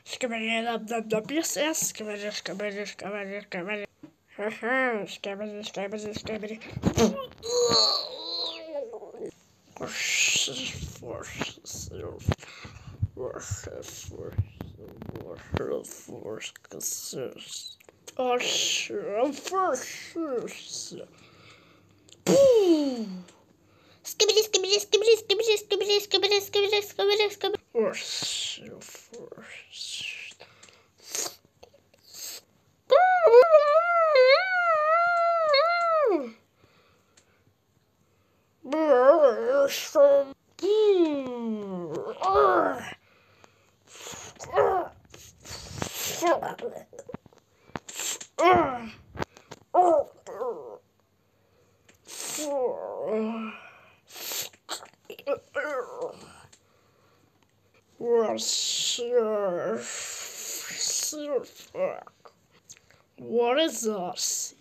Skibidi dub dub dub, yes yes, skibidi skibidi skibidi skibidi. Skibidi skibidi skibidi. Skibidi skibidi skibidi skibidi skibidi skibidi skibidi skibidi skibidi. What is this?